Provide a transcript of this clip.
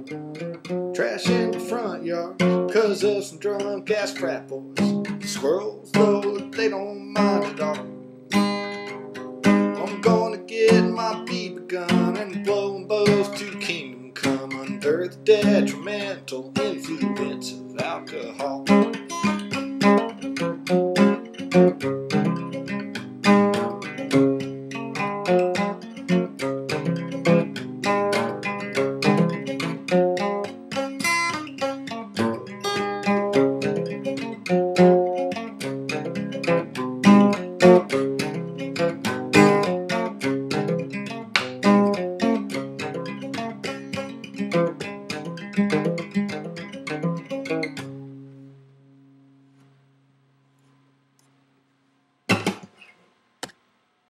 Trash in the front yard, cause of some drunk ass frat boys. The squirrels, though, they don't mind at all. I'm gonna get my BB gun and blowing bows to kingdom come under the detrimental influence of alcohol.